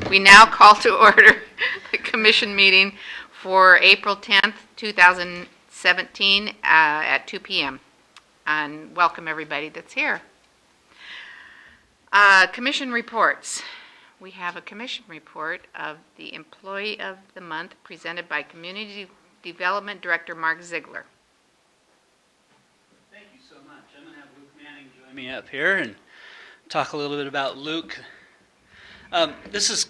We now call to order the commission meeting for April 10th, 2017 at 2 p.m. And welcome everybody that's here. Commission reports. We have a commission report of the Employee of the Month presented by Community Development Director Mark Ziegler. Thank you so much. I'm going to have Luke Manning join me up here and talk a little bit about Luke. It's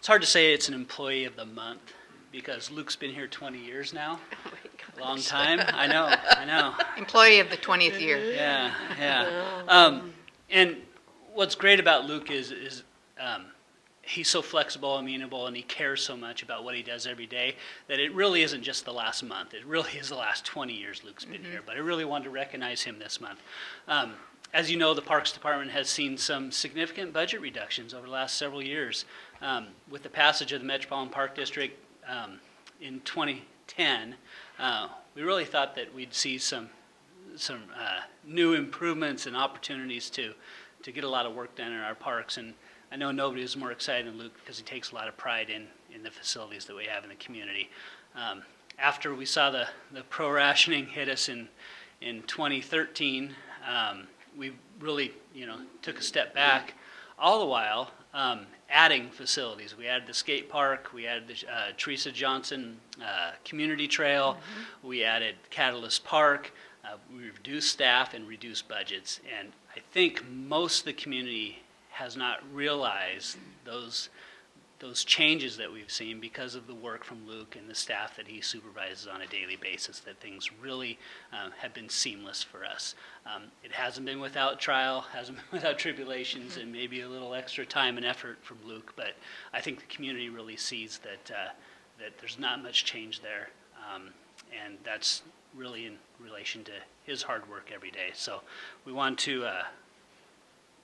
hard to say it's an Employee of the Month because Luke's been here 20 years now. Oh my gosh. Long time. I know. Employee of the 20th year. Yeah. And what's great about Luke is he's so flexible, amenable, and he cares so much about what he does every day that it really isn't just the last month. It really is the last 20 years Luke's been here. But I really wanted to recognize him this month. As you know, the Parks Department has seen some significant budget reductions over the last several years. With the passage of the Metropolitan Park District in 2010, we really thought that we'd see some new improvements and opportunities to get a lot of work done in our parks. And I know nobody is more excited than Luke because he takes a lot of pride in the facilities that we have in the community. After we saw the pro-rationing hit us in 2013, we really, took a step back, all the while adding facilities. We added the skate park, we added the Teresa Johnson Community Trail, we added Catalyst Park, we reduced staff and reduced budgets. And I think most of the community has not realized those changes that we've seen because of the work from Luke and the staff that he supervises on a daily basis, that things really have been seamless for us. It hasn't been without trial, hasn't been without tribulations, and maybe a little extra time and effort from Luke, but I think the community really sees that there's not much change there, and that's really in relation to his hard work every day. So we want to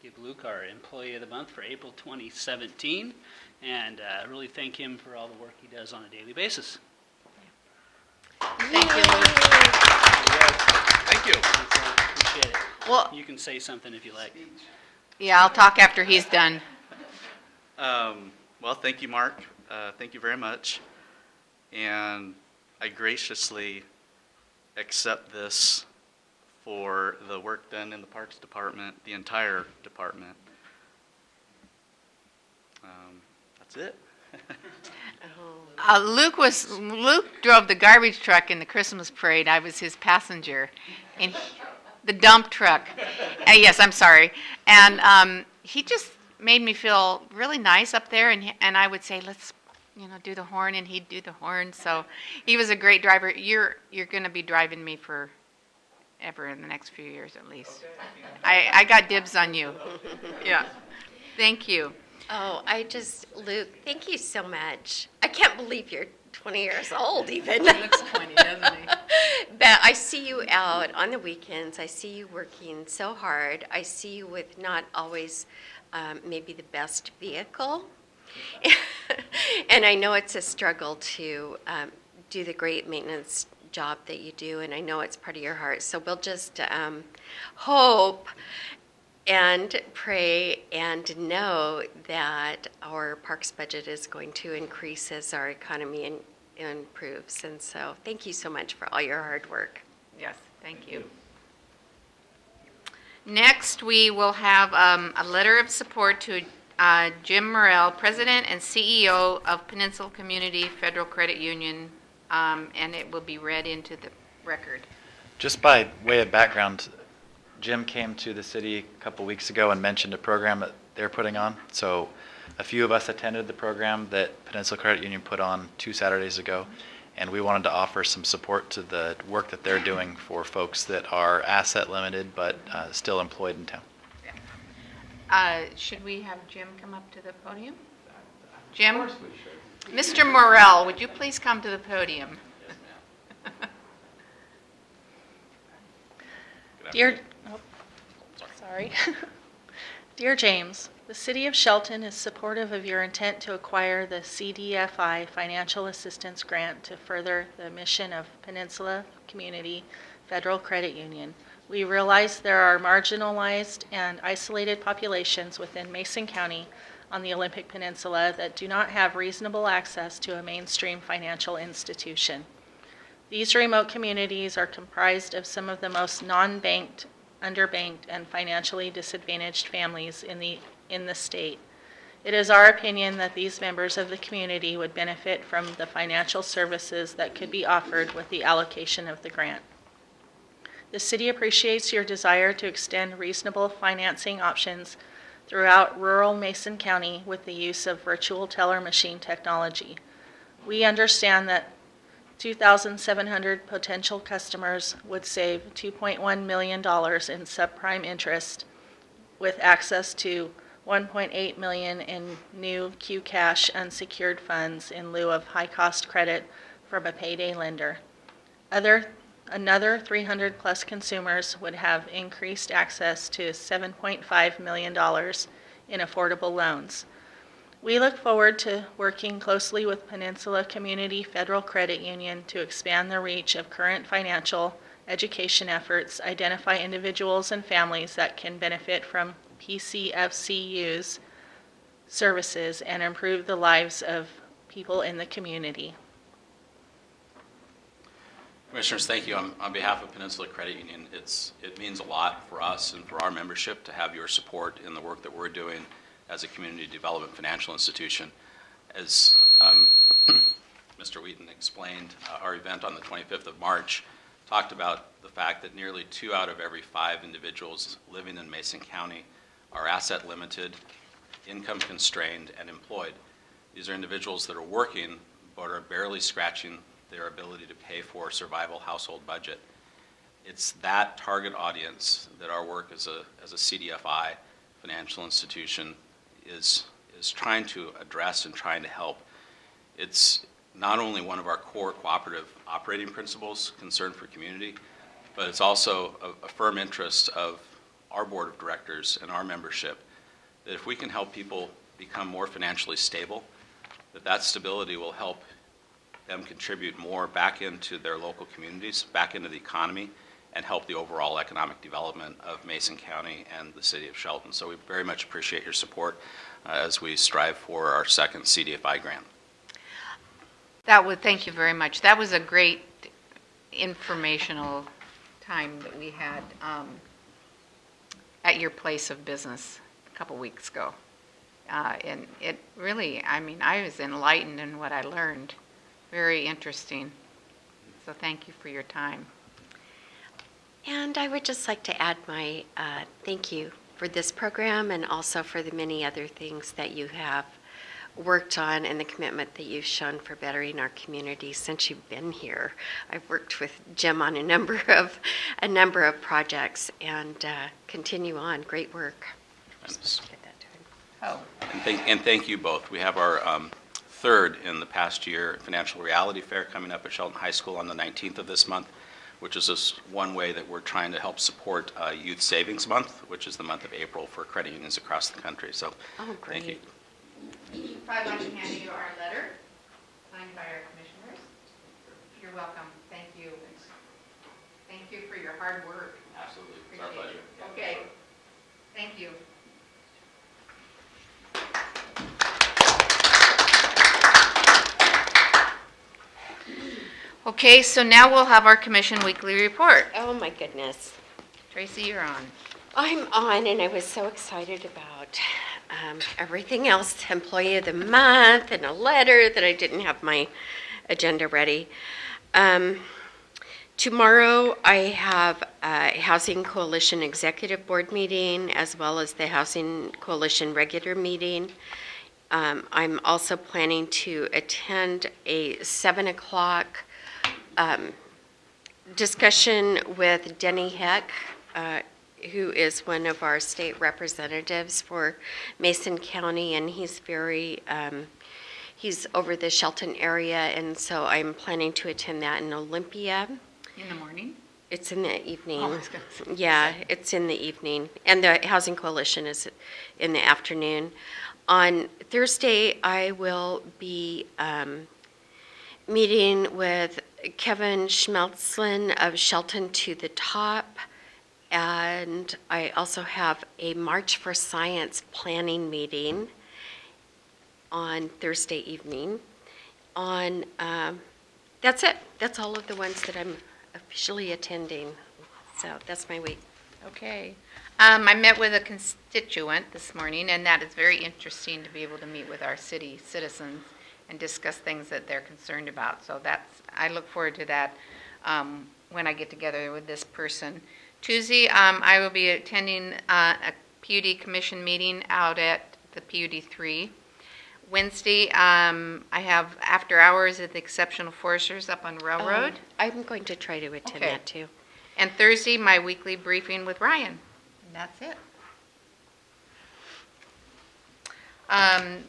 give Luke our Employee of the Month for April 2017, and really thank him for all the work he does on a daily basis. Thank you, Luke. Thank you. Appreciate it. Well, You can say something if you like. yeah, I'll talk after he's done. Well, thank you, Mark. Thank you very much. And I graciously accept this for the work done in the Parks Department, the entire department. That's it. Luke drove the garbage truck in the Christmas parade. I was his passenger, and the dump truck. Yes, I'm sorry. And he just made me feel really nice up there. And I would say, let's, do the horn, and he'd do the horn. So he was a great driver. You're going to be driving me forever in the next few years at least. I got dibs on you. Yeah. Thank you. Oh, Luke, thank you so much. I can't believe you're 20 years old even. He looks 20, doesn't he? But I see you out on the weekends. I see you working so hard. I see you with not always maybe the best vehicle. And I know it's a struggle to do the great maintenance job that you do, and I know it's part of your heart. So we'll just hope and pray and know that our parks budget is going to increase as our economy improves. And so thank you so much for all your hard work. Yes, thank you. Next, we will have a letter of support to Jim Morrell, President and CEO of Peninsula Community Federal Credit Union, and it will be read into the record. Just by way of background, Jim came to the city a couple weeks ago and mentioned a program that they're putting on. So a few of us attended the program that Peninsula Credit Union put on 2 Saturdays ago, and we wanted to offer some support to the work that they're doing for folks that are asset limited but still employed in town. Should we have Jim come up to the podium? Jim? Of course we should. Mr. Morrell, would you please come to the podium? Yes, ma'am. Dear James, the City of Shelton is supportive of your intent to acquire the CDFI Financial Assistance Grant to further the mission of Peninsula Community Federal Credit Union. We realize there are marginalized and isolated populations within Mason County on the Olympic Peninsula that do not have reasonable access to a mainstream financial institution. These remote communities are comprised of some of the most non-banked, underbanked, and financially disadvantaged families in the state. It is our opinion that these members of the community would benefit from the financial services that could be offered with the allocation of the grant. The city appreciates your desire to extend reasonable financing options throughout rural Mason County with the use of virtual teller machine technology. We understand that 2,700 potential customers would save $2.1 million in subprime interest with access to $1.8 million in new QCash unsecured funds in lieu of high-cost credit from a payday lender. Another 300-plus consumers would have increased access to $7.5 million in affordable loans. We look forward to working closely with Peninsula Community Federal Credit Union to expand the reach of current financial education efforts, identify individuals and families that can benefit from PCFCU's services, and improve the lives of people in the community. Commissioners, thank you. On behalf of Peninsula Credit Union, it means a lot for us and for our membership to have your support in the work that we're doing as a community development financial institution. As Mr. Wheaton explained, our event on the 25th of March talked about the fact that nearly 2 out of every 5 individuals living in Mason County are asset limited, income constrained, and employed. These are individuals that are working but are barely scratching their ability to pay for a survival household budget. It's that target audience that our work as a CDFI financial institution is trying to address and trying to help. It's not only one of our core cooperative operating principles, concern for community, but it's also a firm interest of our board of directors and our membership that if we can help people become more financially stable, that stability will help them contribute more back into their local communities, back into the economy, and help the overall economic development of Mason County and the city of Shelton. So we very much appreciate your support as we strive for our second CDFI grant. Thank you very much. That was a great informational time that we had at your place of business a couple weeks ago. And it really, I was enlightened in what I learned. Very interesting. So thank you for your time. And I would just like to add my thank you for this program and also for the many other things that you have worked on and the commitment that you've shown for bettering our community since you've been here. I've worked with Jim on a number of projects and continue on. Great work. Just get that to him. Oh. And thank you both. We have our third in the past year Financial Reality Fair coming up at Shelton High School on the 19th of this month, which is just one way that we're trying to help support Youth Savings Month, which is the month of April for credit unions across the country. So thank you. I'd like to hand you our letter signed by our commissioners. You're welcome. Thank you. Thank you for your hard work. Absolutely. It's our Appreciate pleasure. it. Okay. Thank you. Okay, so now we'll have our commission weekly report. Oh my goodness. Tracy, you're on. I'm on, and I was so excited about everything else, Employee of the Month, and a letter that I didn't have my agenda ready. Tomorrow I have a Housing Coalition Executive Board meeting as well as the Housing Coalition regular meeting. I'm also planning to attend a 7 o'clock discussion with Denny Heck, who is one of our state representatives for Mason County, and he's over the Shelton area, and so I'm planning to attend that in Olympia. In the morning? It's in the evening. Oh, I was gonna say. Yeah, it's in the evening, and the Housing Coalition is in the afternoon. On Thursday, I will be meeting with Kevin Schmeltzlin of Shelton to the Top, and I also have a March for Science planning meeting, on Thursday evening. That's it. That's all of the ones that I'm officially attending. So that's my week. Okay. I met with a constituent this morning, and that is very interesting to be able to meet with our city citizens and discuss things that they're concerned about. So I look forward to that when I get together with this person. Tuesday, I will be attending a PUD commission meeting out at the PUD 3. Wednesday, I have after hours at the Exceptional Foresters up on Railroad. I'm going to try to attend Okay. that too. And Thursday, my weekly briefing with Ryan. And that's it.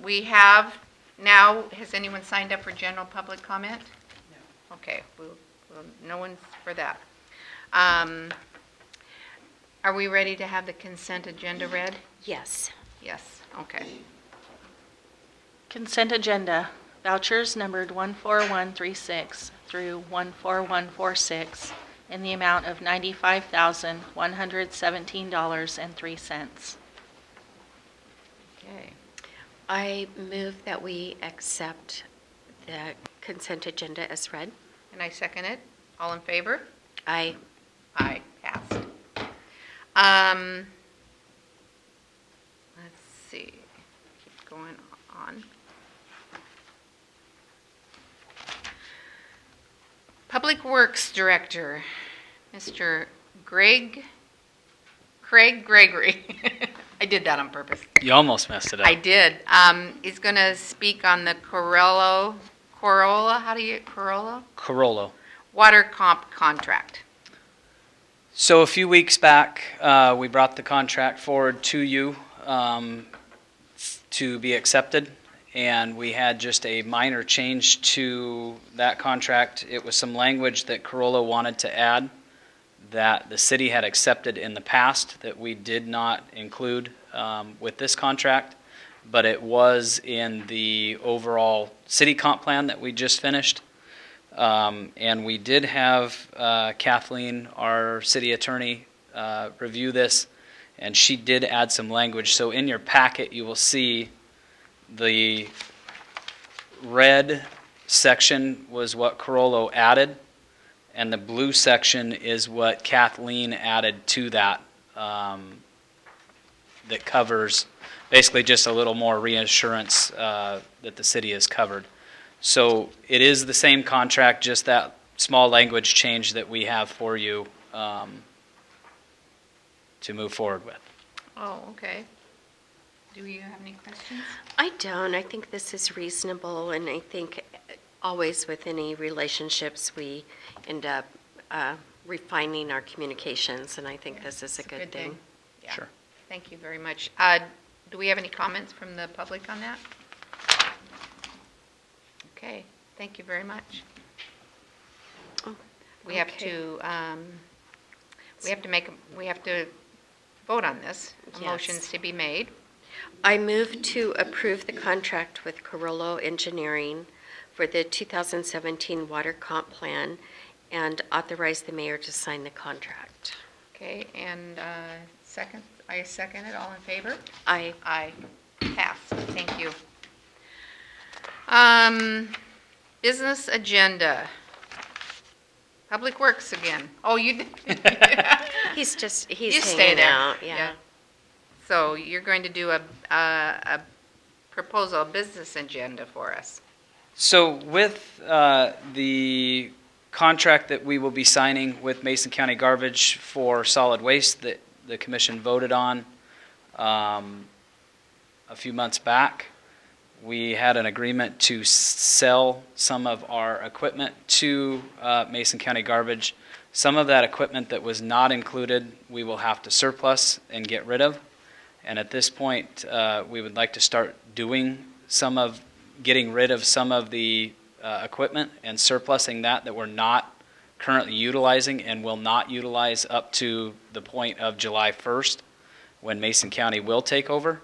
We have now, has anyone signed up for general public comment? No. Okay, no one's for that. Are we ready to have the consent agenda read? Yes. Yes, okay. Consent agenda, vouchers numbered 14136 through 14146 in the amount of $95,117.03. Okay. I move that we accept the consent agenda as read. And I second it. All in favor? Aye. Aye, passed. Let's see, keep going on. Public Works Director, Mr. Craig Gregory. I did that on purpose. You almost messed it up. I did. He's going to speak on the Corolla, Corollo. water comp contract. So a few weeks back, we brought the contract forward to you to be accepted, and we had just a minor change to that contract. It was some language that Corollo wanted to add that the city had accepted in the past that we did not include with this contract, but it was in the overall city comp plan that we just finished. And we did have Kathleen, our city attorney, review this, and she did add some language. So in your packet, you will see the red section was what Corollo added, and the blue section is what Kathleen added to that, that covers basically just a little more reassurance that the city is covered. So it is the same contract, just that small language change that we have for you to move forward with. Oh, okay. Do you have any questions? I don't. I think this is reasonable, and I think always with any relationships, we end up refining our communications, and I think this is a It's good thing. Yeah. Sure. Thank you very much. Do we have any comments from the public on that? Okay, thank you very much. Oh, We have okay. to, we have to vote on this. A Yes. motion's to be made. I move to approve the contract with Corollo Engineering for the 2017 water comp plan and authorize the mayor to sign the contract. Okay, and I second it. All in favor? Aye. Aye. Passed. Thank you. Business agenda. Public Works again. Oh, you did. He's You hanging stay there. out. Yeah. So you're going to do a proposal, a business agenda for us. So with the contract that we will be signing with Mason County Garbage for solid waste that the commission voted on a few months back, we had an agreement to sell some of our equipment to Mason County Garbage. Some of that equipment that was not included, we will have to surplus and get rid of. And at this point, we would like to start getting rid of some of the equipment and surplusing that we're not currently utilizing and will not utilize up to the point of July 1st when Mason County will take over.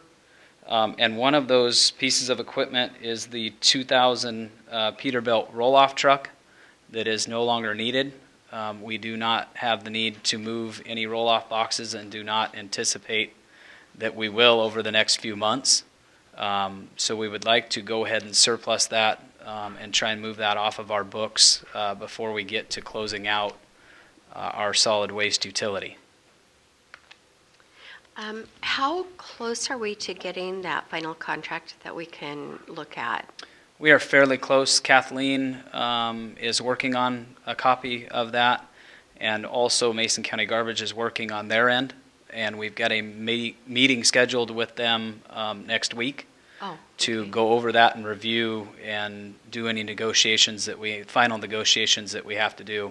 And one of those pieces of equipment is the 2000 Peterbilt roll-off truck that is no longer needed. We do not have the need to move any roll-off boxes and do not anticipate that we will over the next few months. So we would like to go ahead and surplus that and try and move that off of our books before we get to closing out our solid waste utility. How close are we to getting that final contract that we can look at? We are fairly close. Kathleen is working on a copy of that, and also Mason County Garbage is working on their end, and we've got a meeting scheduled with them next week to go over that and review and do any final negotiations that we have to do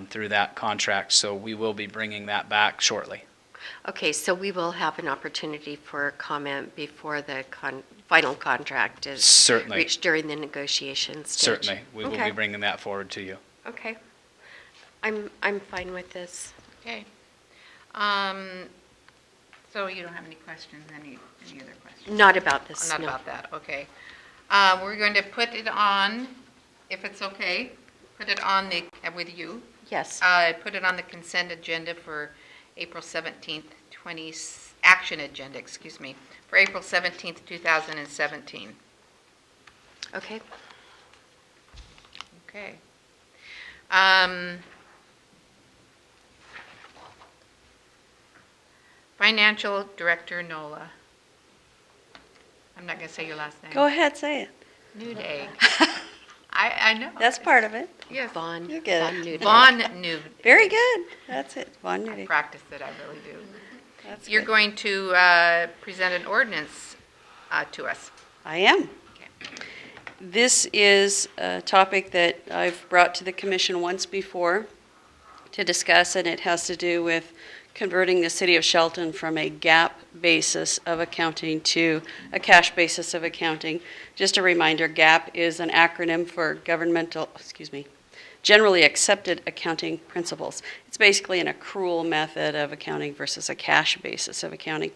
through that contract. So we will be bringing that back shortly. Okay, so we will have an opportunity for comment before the final contract is Certainly. reached during the negotiation stage. Certainly. We will be bringing that forward to you. Okay. I'm fine with this. Okay. So you don't have any questions, any other questions? Not about this, Not no. about that, okay. We're going to put it on, if it's okay, put it on with you. Yes. Put it on the consent agenda for April 17th, action agenda, excuse me, for April 17th, 2017. Okay. Okay. Financial Director Nola. I'm not going to say your last name. Go ahead, say it. Nude egg. I know. That's part of it. Yes. Vaughn. You get Vaughn it. Newton. Vaughn Nude. Very good. That's it. Von I Nudie. practice it, I really do. That's You're good. going to present an ordinance to us. I am. Okay. This is a topic that I've brought to the commission once before to discuss, and it has to do with converting the city of Shelton from a GAAP basis of accounting to a cash basis of accounting. Just a reminder, GAAP is an acronym for generally accepted accounting principles. It's basically an accrual method of accounting versus a cash basis of accounting.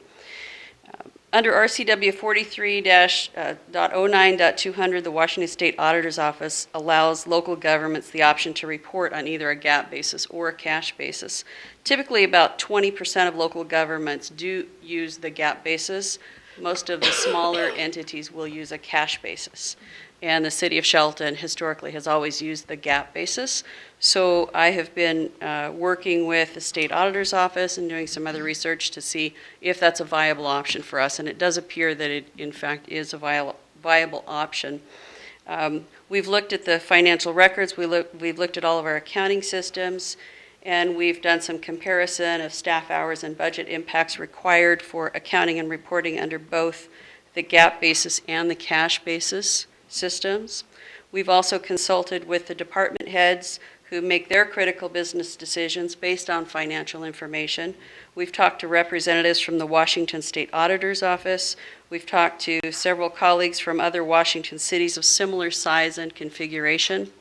Under RCW 43-09.200, the Washington State Auditor's Office allows local governments the option to report on either a GAAP basis or a cash basis. Typically, about 20% of local governments do use the GAAP basis. Most of the smaller entities will use a cash basis. And the city of Shelton historically has always used the GAAP basis. So I have been working with the state auditor's office and doing some other research to see if that's a viable option for us. And it does appear that it, in fact, is a viable option. We've looked at the financial records. We've looked at all of our accounting systems. And we've done some comparison of staff hours and budget impacts required for accounting and reporting under both the GAAP basis and the cash basis systems. We've also consulted with the department heads who make their critical business decisions based on financial information. We've talked to representatives from the Washington State Auditor's Office. We've talked to several colleagues from other Washington cities of similar size and configuration.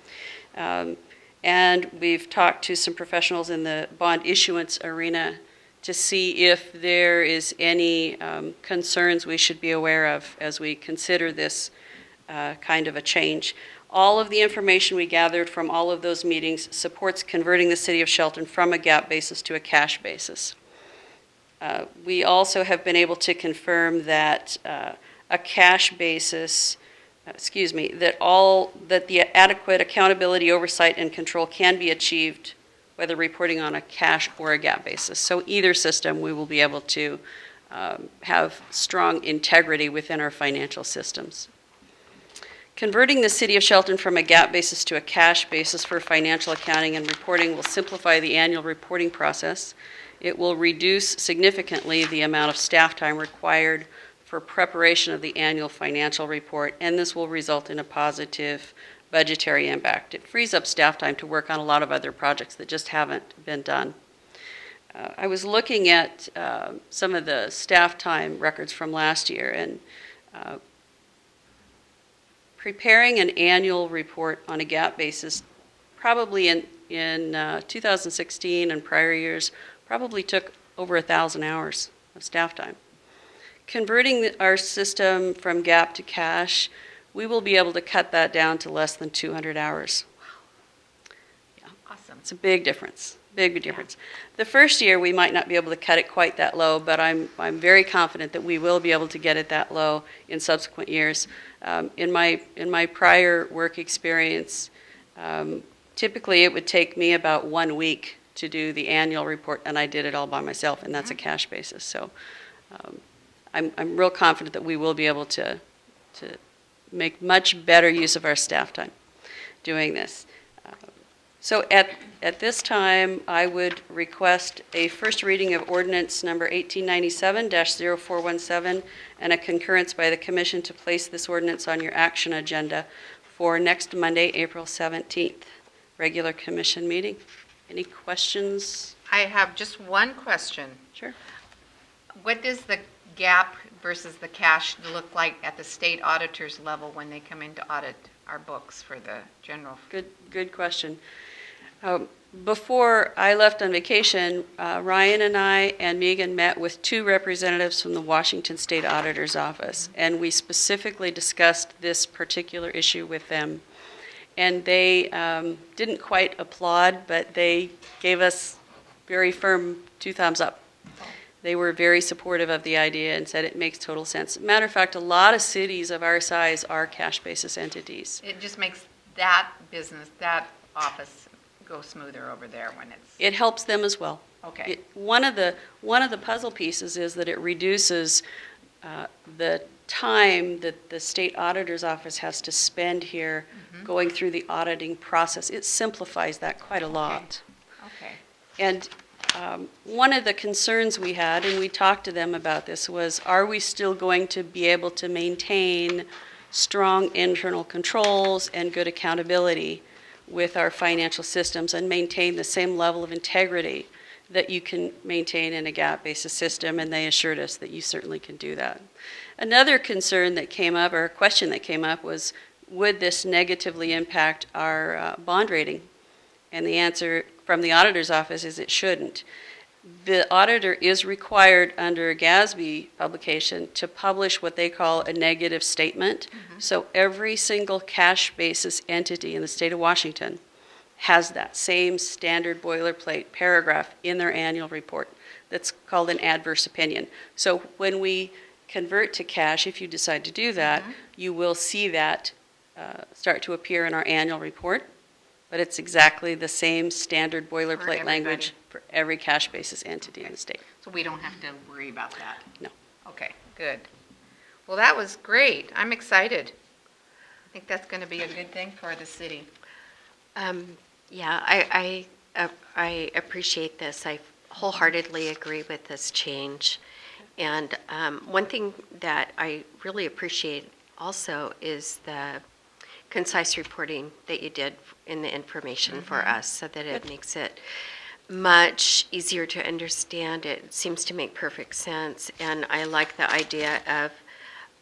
And we've talked to some professionals in the bond issuance arena to see if there is any concerns we should be aware of as we consider this kind of a change. All of the information we gathered from all of those meetings supports converting the city of Shelton from a GAAP basis to a cash basis. We also have been able to confirm that a cash basis, that the adequate accountability, oversight, and control can be achieved whether reporting on a cash or a GAAP basis. So either system, we will be able to have strong integrity within our financial systems. Converting the city of Shelton from a GAAP basis to a cash basis for financial accounting and reporting will simplify the annual reporting process. It will reduce significantly the amount of staff time required for preparation of the annual financial report, and this will result in a positive budgetary impact. It frees up staff time to work on a lot of other projects that just haven't been done. I was looking at some of the staff time records from last year, and preparing an annual report on a GAAP basis probably in 2016 and prior years probably took over 1,000 hours of staff time. Converting our system from GAAP to cash, we will be able to cut that down to less than 200 hours. Awesome. It's a big difference, Big difference. The first year, we might not be able to cut it quite that low, but I'm very confident that we will be able to get it that low in subsequent years. In my prior work experience, typically it would take me about 1 week to do the annual report, and I did it all by myself, and that's a cash basis. So I'm real confident that we will be able to make much better use of our staff time doing this. So at this time, I would request a first reading of ordinance number 1897-0417 and a concurrence by the commission to place this ordinance on your action agenda for next Monday, April 17th, regular commission meeting. Any questions? I have just one question. Sure. What does the gap versus the cash look like at the state auditor's level when they come in to audit our books for the general? Good question. Before I left on vacation, Ryan and I and Megan met with 2 representatives from the Washington State Auditor's Office, and we specifically discussed this particular issue with them. And they didn't quite applaud, but they gave us very firm 2 thumbs up. They were very supportive of the idea and said it makes total sense. Matter of fact, a lot of cities of our size are cash basis entities. It just makes that business, that office go smoother over there when it's, It helps them as well. okay. One of the puzzle pieces is that it reduces the time that the state auditor's office has to spend here going through the auditing process. It simplifies that quite a lot. Okay. And one of the concerns we had, and we talked to them about this, was are we still going to be able to maintain strong internal controls and good accountability with our financial systems and maintain the same level of integrity that you can maintain in a gap-basis system, and they assured us that you certainly can do that. Another concern that came up, or a question that came up, was would this negatively impact our bond rating? And the answer from the auditor's office is it shouldn't. The auditor is required under a GASB publication to publish what they call a negative statement. So every single cash basis entity in the state of Washington has that same standard boilerplate paragraph in their annual report that's called an adverse opinion. So when we convert to cash, if you decide to do that, you will see that start to appear in our annual report. But it's exactly the same standard boilerplate language for every cash basis entity in the state. So we don't have to worry about that? No. Okay, good. Well, that was great. I'm excited. I think that's going to be a good thing for the city. Yeah, I appreciate this. I wholeheartedly agree with this change. And one thing that I really appreciate also is the concise reporting that you did in the information for us, so that it makes it much easier to understand. It seems to make perfect sense, and I like the idea of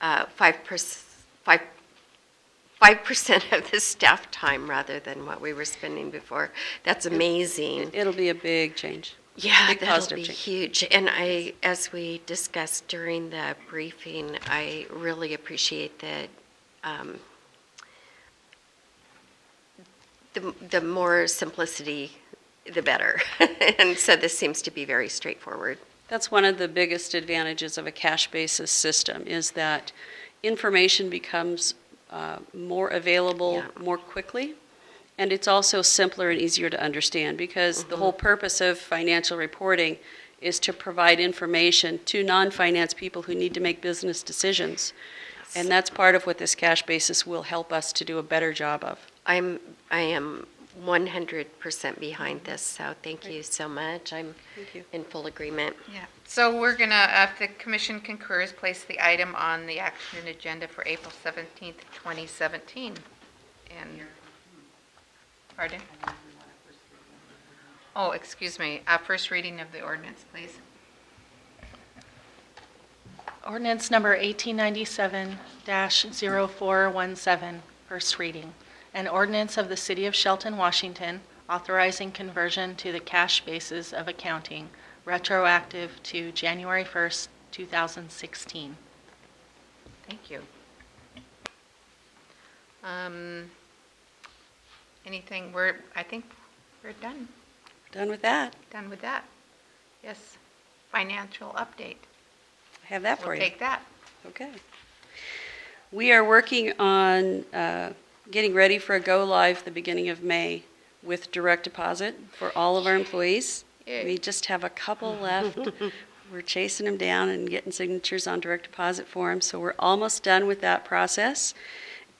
5% of the staff time rather than what we were spending before. That's amazing. It'll be a big change. Yeah, Big that'll positive be change. huge. And as we discussed during the briefing, I really appreciate that the more simplicity, the better. And so this seems to be very straightforward. That's one of the biggest advantages of a cash basis system, is that information becomes more available more quickly. And it's also simpler and easier to understand, because the whole purpose of financial reporting is to provide information to non-finance people who need to make business decisions. And that's part of what this cash basis will help us to do a better job of. I am 100% behind this, so thank you so much. I'm Thank you. in full agreement. Yeah. So we're going to, if the commission concurs, place the item on the action agenda for April 17th, 2017. And, pardon? Oh, excuse me. First reading of the ordinance, please. Ordinance number 1897-0417, first reading. An ordinance of the City of Shelton, Washington, authorizing conversion to the cash basis of accounting, retroactive to January 1st, 2016. Thank you. Anything, I think we're done. Done with that. Done with that. Yes. Financial update. I have that for We'll you. take that. Okay. We are working on getting ready for a go-live the beginning of May with direct deposit for all of our employees. Yay. We just have a couple left. We're chasing them down and getting signatures on direct deposit for them, so we're almost done with that process.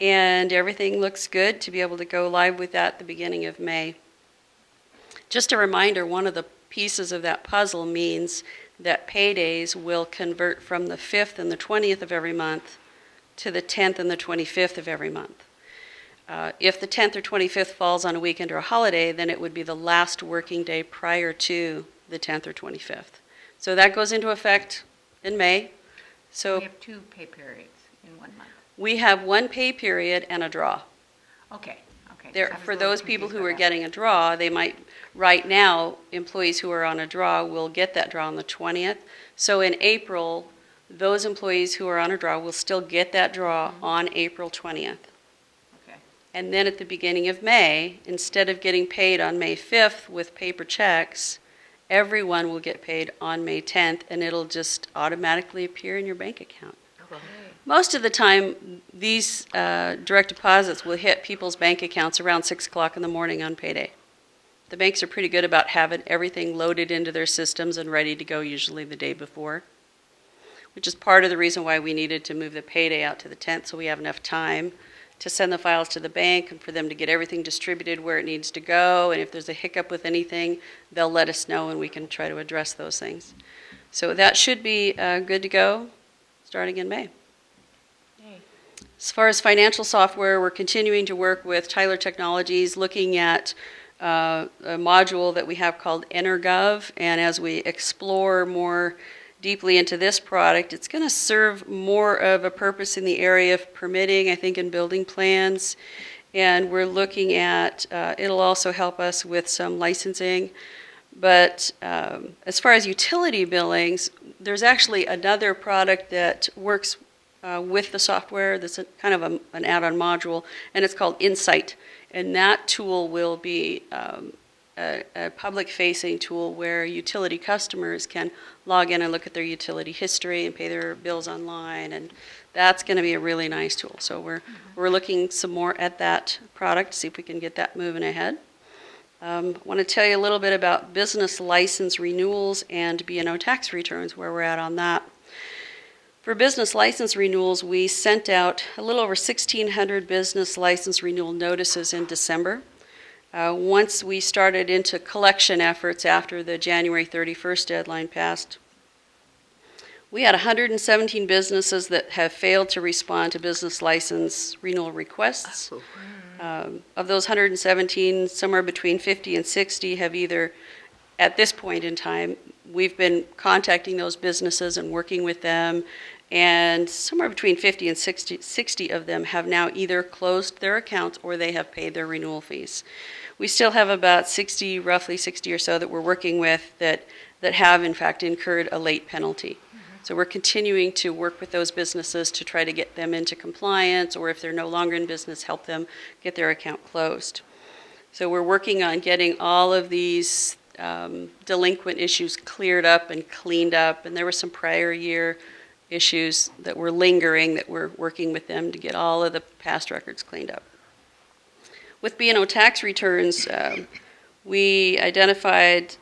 And everything looks good to be able to go live with that at the beginning of May. Just a reminder, one of the pieces of that puzzle means that paydays will convert from the 5th and the 20th of every month to the 10th and the 25th of every month. If the 10th or 25th falls on a weekend or a holiday, then it would be the last working day prior to the 10th or 25th. So that goes into effect in May. So We have 2 pay periods in 1 month. we have one pay period and a draw. Okay, okay. There, I was a for little those people confused who by are that. getting a draw, they might, right now, employees who are on a draw will get that draw on the 20th. So in April, those employees who are on a draw will still get that draw on April 20th. Okay. And then at the beginning of May, instead of getting paid on May 5th with paper checks, everyone will get paid on May 10th, and it'll just automatically appear in your bank account. Most of the time, these direct deposits will hit people's bank accounts around 6 o'clock in the morning on payday. The banks are pretty good about having everything loaded into their systems and ready to go usually the day before, which is part of the reason why we needed to move the payday out to the 10th, so we have enough time to send the files to the bank and for them to get everything distributed where it needs to go. And if there's a hiccup with anything, they'll let us know and we can try to address those things. So that should be good to go starting in May. Yay. As far as financial software, we're continuing to work with Tyler Technologies, looking at a module that we have called EnerGov. And as we explore more deeply into this product, it's going to serve more of a purpose in the area of permitting, I think, in building plans. And we're looking at, it'll also help us with some licensing. But as far as utility billings, there's actually another product that works with the software that's kind of an add-on module, and it's called Insight. And that tool will be a public-facing tool where utility customers can log in and look at their utility history and pay their bills online, and that's going to be a really nice tool. So we're looking some more at that product, see if we can get that moving ahead. I want to tell you a little bit about business license renewals and B&O tax returns, where we're at on that. For business license renewals, we sent out a little over 1,600 business license renewal notices in December. Once we started into collection efforts after the January 31st deadline passed, we had 117 businesses that have failed to respond to business license renewal requests. Of those 117, somewhere between 50 and 60 have either, at this point in time, we've been contacting those businesses and working with them, and somewhere between 50 and 60 of them have now either closed their accounts or they have paid their renewal fees. We still have about 60, roughly 60 or so that we're working with that have in fact incurred a late penalty. So we're continuing to work with those businesses to try to get them into compliance, or if they're no longer in business, help them get their account closed. So we're working on getting all of these delinquent issues cleared up and cleaned up, and there were some prior year issues that were lingering that we're working with them to get all of the past records cleaned up. With B&O tax returns, we identified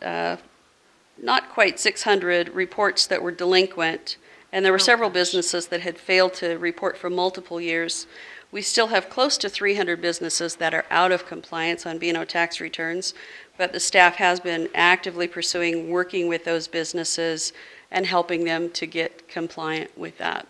not quite 600 reports that were delinquent, and there were several businesses that had failed to report for multiple years. We still have close to 300 businesses that are out of compliance on B&O tax returns, but the staff has been actively pursuing working with those businesses and helping them to get compliant with that.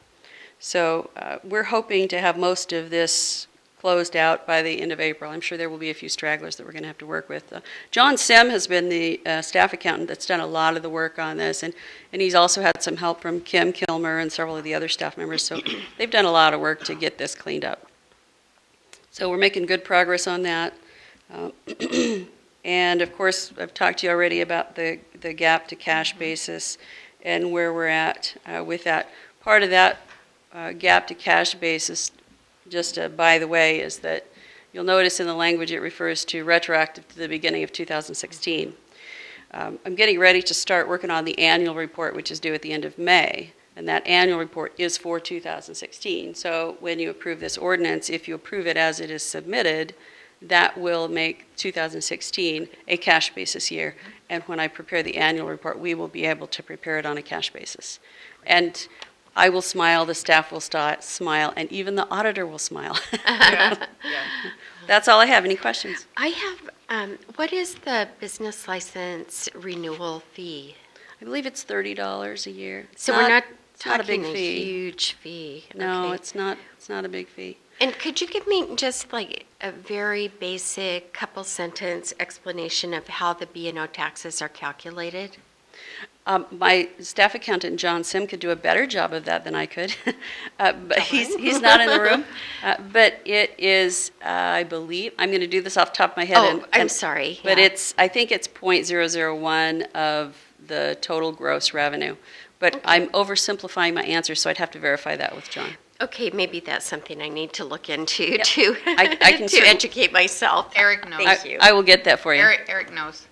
So we're hoping to have most of this closed out by the end of April. I'm sure there will be a few stragglers that we're going to have to work with. John Sim has been the staff accountant that's done a lot of the work on this, and he's also had some help from Kim Kilmer and several of the other staff members, so they've done a lot of work to get this cleaned up. So we're making good progress on that. And of course, I've talked to you already about the gap to cash basis and where we're at with that. Part of that gap to cash basis, just by the way, is that you'll notice in the language it refers to retroactive to the beginning of 2016. I'm getting ready to start working on the annual report, which is due at the end of May. And that annual report is for 2016. So when you approve this ordinance, if you approve it as it is submitted, that will make 2016 a cash basis year. And when I prepare the annual report, we will be able to prepare it on a cash basis. And I will smile, the staff will smile, and even the auditor will smile. That's all I have. Any questions? I have, what is the business license renewal fee? I believe it's $30 a year. So we're not it's not a big talking a fee. huge fee. No, Okay. it's not a big fee. And could you give me just like a very basic couple sentence explanation of how the B&O taxes are calculated? My staff accountant, John Sim, could do a better job of that than I could, but he's not in the room. But it is, I believe, I'm going to do this off the top of my head. Oh, I'm sorry. But yeah. I think it's 0.001 of the total gross revenue. But I'm oversimplifying my answer, so I'd have to verify that with John. Okay, maybe that's something I need to look into Yep. to, I can to certainly- educate myself. Eric knows. Thank you. I will get that for you. Eric knows.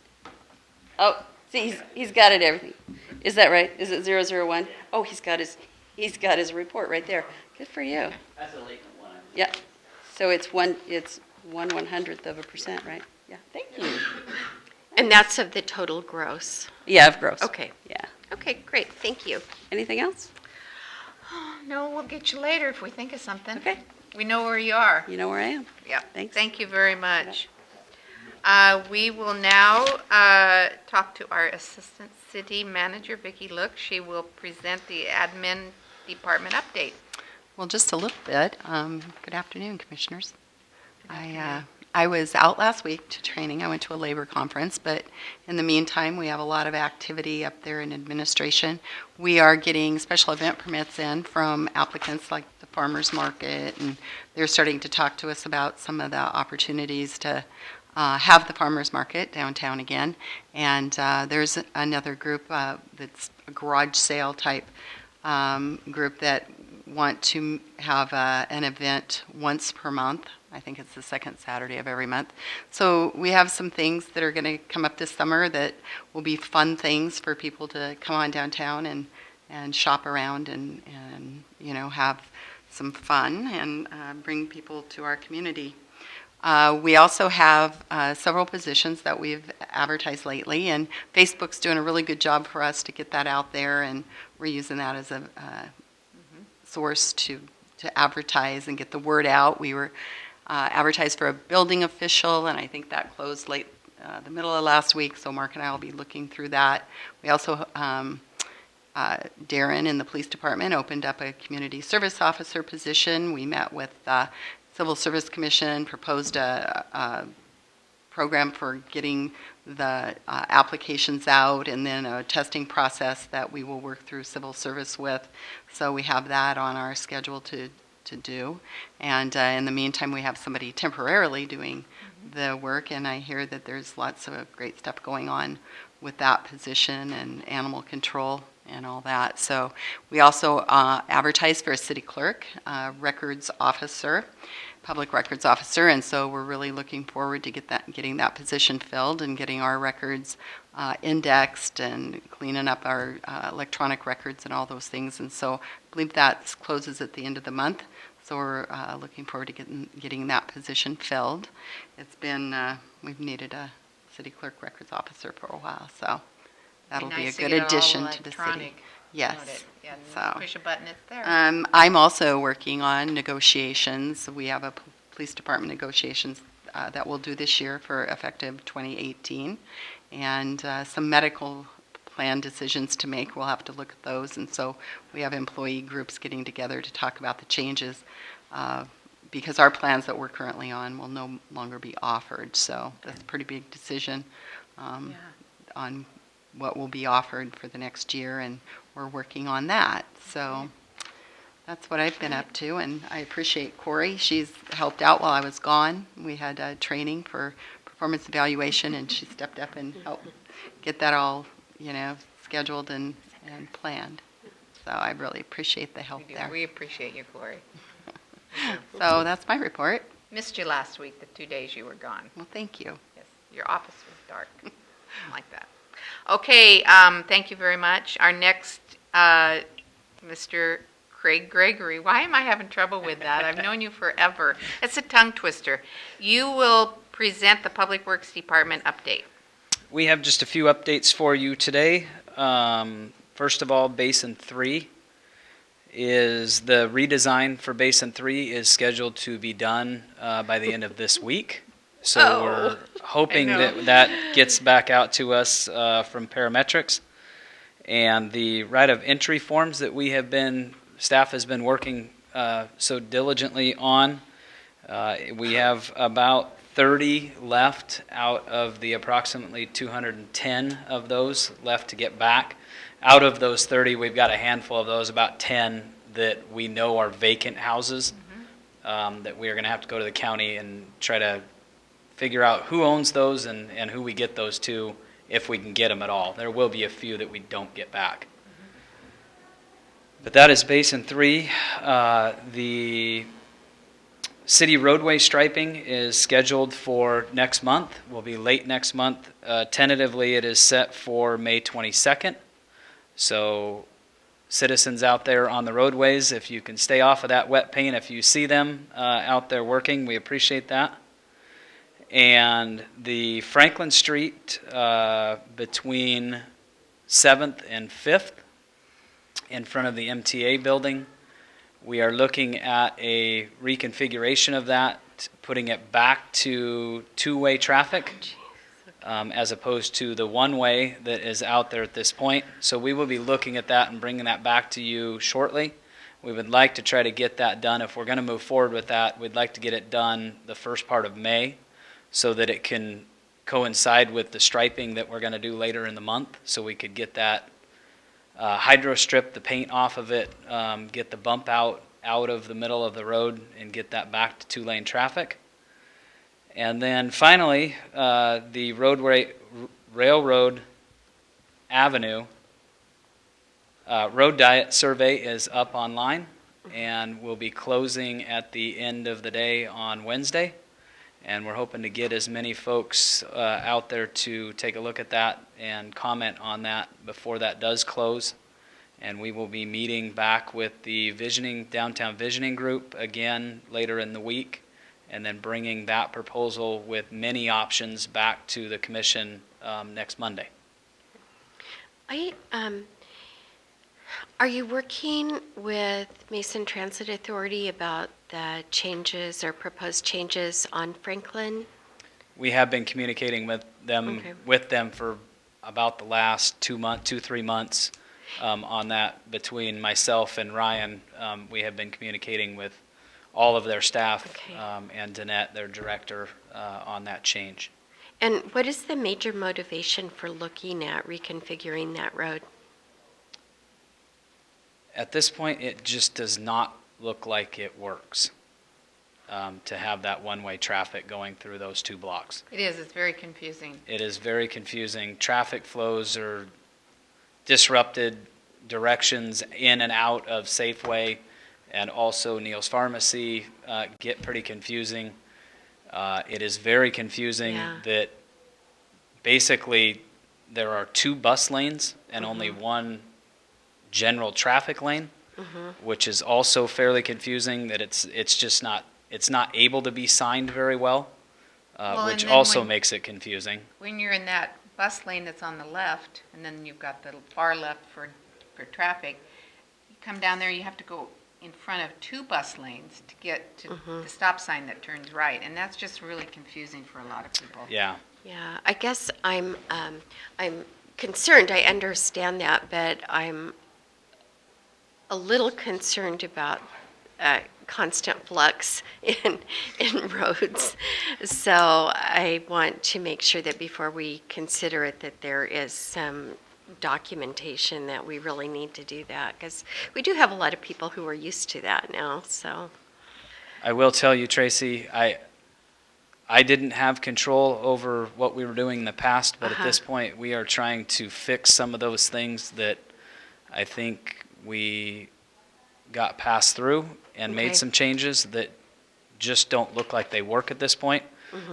Oh, see, he's got it, everything. Is that right? Is it 001? Oh, he's got his report right there. Good for you. That's a latent one. Yeah. So it's 1/100th of a percent, right? Yeah. Thank you. And that's of the total gross. Yeah, of gross. Okay. Yeah. Okay, great. Thank you. Anything else? No, we'll get you later if we think of something. Okay. We know where you are. You know where I am. Yeah. Thanks. Thank you very much. We will now talk to our Assistant City Manager, Vicki Look. She will present the admin department update. Well, just a little bit. Good afternoon, Commissioners. I was out last week to training. I went to a labor conference, but in the meantime, we have a lot of activity up there in administration. We are getting special event permits in from applicants like the farmers market, and they're starting to talk to us about some of the opportunities to have the farmers market downtown again. And there's another group that's a garage sale type group that want to have an event once per month. I think it's the second Saturday of every month. So we have some things that are going to come up this summer that will be fun things for people to come on downtown and shop around and have some fun and bring people to our community. We also have several positions that we've advertised lately, and Facebook's doing a really good job for us to get that out there, and we're using that as a source to advertise and get the word out. We were advertised for a building official, and I think that closed late the middle of last week, so Mark and I will be looking through that. We also, Darren in the police department opened up a community service officer position. We met with Civil Service Commission, proposed a program for getting the applications out, and then a testing process that we will work through civil service with. So we have that on our schedule to do. And in the meantime, we have somebody temporarily doing the work, and I hear that there's lots of great stuff going on with that position and animal control and all that. So we also advertise for a city clerk, records officer, public records officer, and so we're really looking forward to getting that position filled and getting our records indexed and cleaning up our electronic records and all those things. And so I believe that closes at the end of the month. So we're looking forward to getting that position filled. It's been, we've needed a city clerk records officer for a while, so that'll be a good addition to the city. Yes. Yeah, So, push a button, it's there. I'm also working on negotiations. We have a police department negotiations that we'll do this year for effective 2018, and some medical plan decisions to make. We'll have to look at those, and so we have employee groups getting together to talk about the changes because our plans that we're currently on will no longer be offered. So that's a pretty big decision on what will be offered for the next year, and we're working on that. So that's what I've been up to, and I appreciate Corey. She's helped out while I was gone. We had training for performance evaluation, and she stepped up and helped get that all, scheduled and planned. So I really appreciate the help there. We appreciate you, Glory. So that's my report. Missed you last week, the 2 days you were gone. Well, thank you. Yes, your office was dark. I like that. Okay, thank you very much. Our next, Mr. Craig Gregory. Why am I having trouble with that? I've known you forever. It's a tongue twister. You will present the Public Works Department update. We have just a few updates for you today. First of all, Basin 3 is the redesign for Basin 3 is scheduled to be done by the end of this week. So we're hoping that gets back out to us from Parametrics. And the right of entry forms that staff has been working so diligently on, we have about 30 left out of the approximately 210 of those left to get back. Out of those 30, we've got a handful of those, about 10 that we know are vacant houses, that we are going to have to go to the county and try to figure out who owns those and who we get those to, if we can get them at all. There will be a few that we don't get back. But that is Basin 3. The city roadway striping is scheduled for next month. Will be late next month. Tentatively, it is set for May 22nd. So citizens out there on the roadways, if you can stay off of that wet paint, if you see them out there working, we appreciate that. And the Franklin Street between 7th and 5th in front of the MTA building, we are looking at a reconfiguration of that, putting it back to two-way traffic as opposed to the one-way that is out there at this point. So we will be looking at that and bringing that back to you shortly. We would like to try to get that done. If we're going to move forward with that, we'd like to get it done the first part of May so that it can coincide with the striping that we're going to do later in the month, so we could get that hydro strip, the paint off of it, get the bump out of the middle of the road and get that back to two-lane traffic. And then finally, the Railroad Avenue road diet survey is up online and will be closing at the end of the day on Wednesday. And we're hoping to get as many folks out there to take a look at that and comment on that before that does close. And we will be meeting back with the downtown visioning group again later in the week, and then bringing that proposal with many options back to the commission next Monday. Are you working with Mason Transit Authority about the changes or proposed changes on Franklin? We have been communicating with them for about the last 3 months on that. Between myself and Ryan, we have been communicating with all of their staff and Danette, their director, on that change. And what is the major motivation for looking at reconfiguring that road? At this point, it just does not look like it works to have that one-way traffic going through those two blocks. It is. It's very confusing. It is very confusing. Traffic flows are disrupted. Directions in and out of Safeway and also Neal's Pharmacy get pretty confusing. It is very confusing that basically there are 2 bus lanes and only 1 general traffic lane, which is also fairly confusing. That it's just not able to be signed very well, which also makes it confusing. When you're in that bus lane that's on the left, and then you've got the far left for traffic, you come down there, you have to go in front of 2 bus lanes to get to the stop sign that turns right, and that's just really confusing for a lot of people. Yeah. Yeah, I guess I'm concerned. I understand that, but I'm a little concerned about constant flux in roads. So I want to make sure that before we consider it, that there is some documentation that we really need to do that, because we do have a lot of people who are used to that now. So I will tell you, Tracy, I didn't have control over what we were doing in the past, but at this point we are trying to fix some of those things that I think we got passed through and made some changes that just don't look like they work at this point.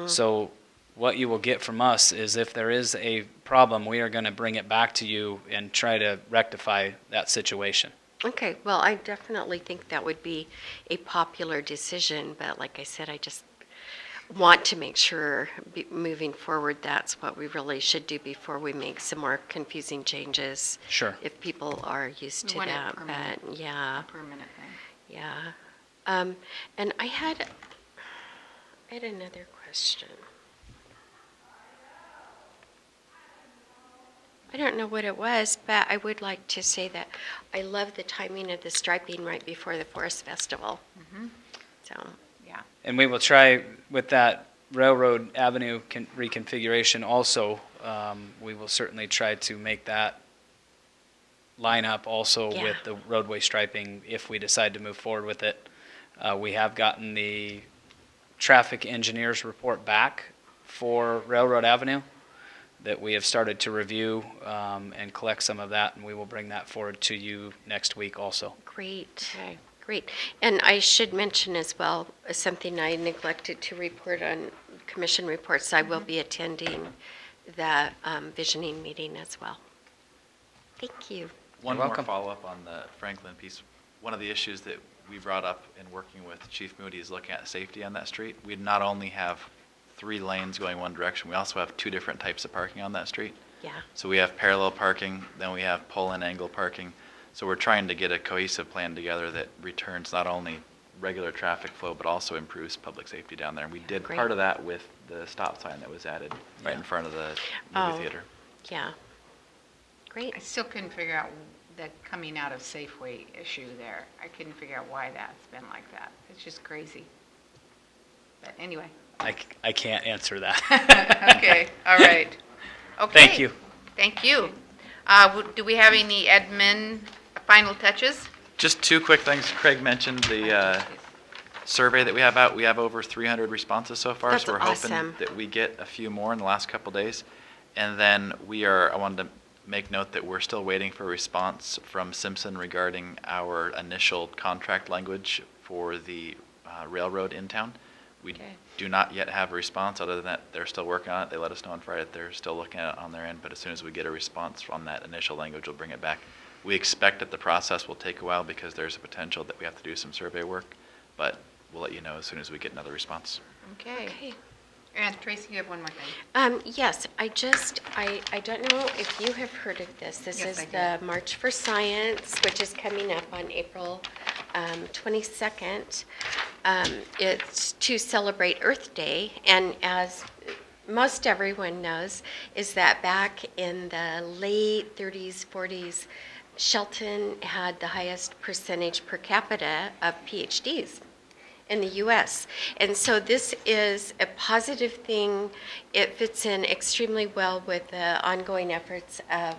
So what you will get from us is if there is a problem, we are going to bring it back to you and try to rectify that situation. Okay, well, I definitely think that would be a popular decision, but like I said, I just want to make sure moving forward that's what we really should do before we make some more confusing changes. Sure. If people are used We to want it that, permanent. but yeah, Permanent thing. yeah. And I had another question. I don't know what it was, but I would like to say that I love the timing of the striping right before the Forest Festival. So, Yeah. And we will try with that Railroad Avenue reconfiguration also, we will certainly try to make that line up also Yeah. with the roadway striping if we decide to move forward with it. We have gotten the traffic engineer's report back for Railroad Avenue that we have started to review and collect some of that, and we will bring that forward to you next week also. great. Great. And I should mention as well, something I neglected to report on commission reports, I will be attending the visioning meeting as well. Thank you. One You're more welcome. follow-up on the Franklin piece. One of the issues that we brought up in working with Chief Moody is looking at safety on that street. We not only have 3 lanes going one direction, we also have 2 different types of parking on that street. Yeah. So we have parallel parking, then we have pull-in angle parking. So we're trying to get a cohesive plan together that returns not only regular traffic flow, but also improves public safety down there. And we did Great. part of that with the stop sign that was added right in front of the Oh. movie theater. Yeah. Great. I still couldn't figure out the coming out of Safeway issue there. I couldn't figure out why that's been like that. It's just crazy. But anyway. I can't answer that. Okay, all right. Okay. Thank you. Thank you. Do we have any admin final touches? Just 2 quick things. Craig mentioned the survey that we have out. We have over 300 responses so far. That's So we're awesome. hoping that we get a few more in the last couple days. And then I wanted to make note that we're still waiting for a response from Simpson regarding our initial contract language for the railroad in town. We do not yet have a response. Other than that, they're still working on it. They let us know on Friday that they're still looking at it on their end, but as soon as we get a response from that initial language, we'll bring it back. We expect that the process will take a while because there's a potential that we have to do some survey work, but we'll let you know as soon as we get another response. Okay. And Tracy, you have one more thing. Yes, I don't know if you have heard of this. This Yes, is I the March for Science, which is coming up on April 22nd. It's to celebrate Earth Day, and as most everyone knows, is that back in the late 30s, 40s, Shelton had the highest percentage per capita of PhDs in the U.S. And so this is a positive thing. It fits in extremely well with the ongoing efforts of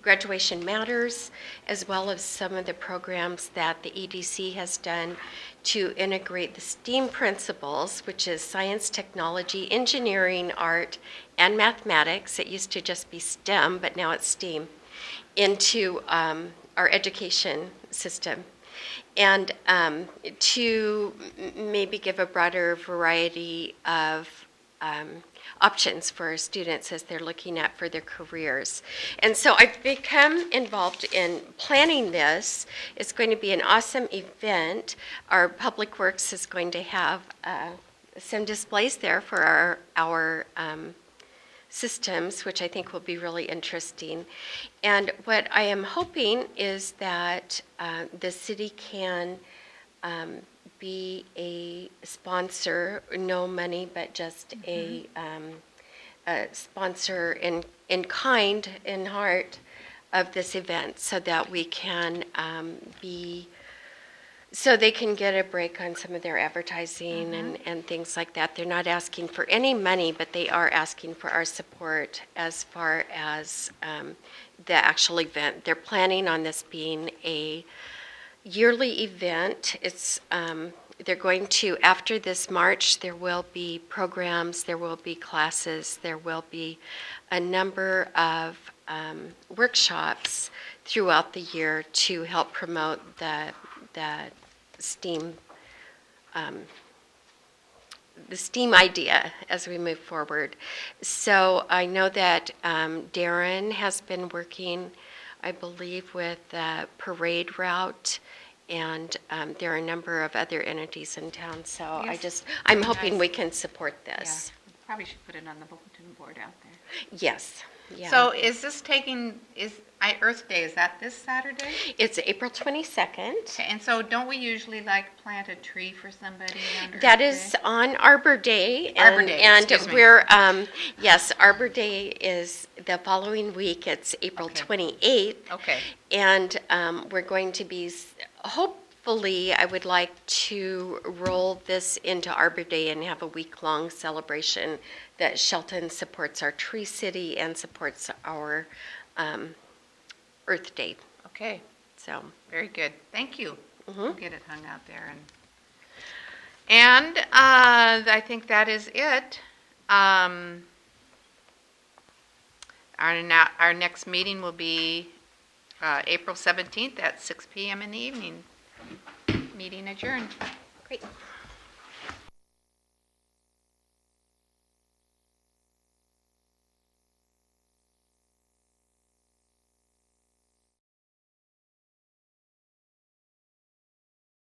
Graduation Matters, as well as some of the programs that the EDC has done to integrate the STEAM principles, which is science, technology, engineering, art, and mathematics. It used to just be STEM, but now it's STEAM, into our education system. And to maybe give a broader variety of options for students as they're looking at for their careers. And so I've become involved in planning this. It's going to be an awesome event. Our Public Works is going to have some displays there for our systems, which I think will be really interesting. And what I am hoping is that the city can be a sponsor, no money, but just a sponsor in kind, in heart of this event, so that we can so they can get a break on some of their advertising and things like that. They're not asking for any money, but they are asking for our support as far as the actual event. They're planning on this being a yearly event. It's they're going to, after this March, there will be programs, there will be classes, there will be a number of workshops throughout the year to help promote the STEAM the STEAM idea as we move forward. So I know that Darren has been working, I believe, with Parade Route, and there are a number of other entities in town. So Yes. I'm hoping Nice. we can support Yeah, this. probably should put it on the bulletin board out there. Yes. Yeah. So is this Earth Day, is that this Saturday? It's April 22nd. Okay, and so don't we usually like plant a tree for somebody on Earth That Day? is on Arbor Day. Arbor Day, And excuse me. we're, yes, Arbor Day is the following week. It's April Okay. 28th. Okay, And we're going to be, hopefully, I would like to roll this into Arbor Day and have a week-long celebration that Shelton supports our Tree City and supports our Earth Day. okay, So, very good, thank you. We'll mhm. get it hung out there. And I think that is it. Our next meeting will be April 17th at 6 p.m. in the evening. Meeting adjourned. Great.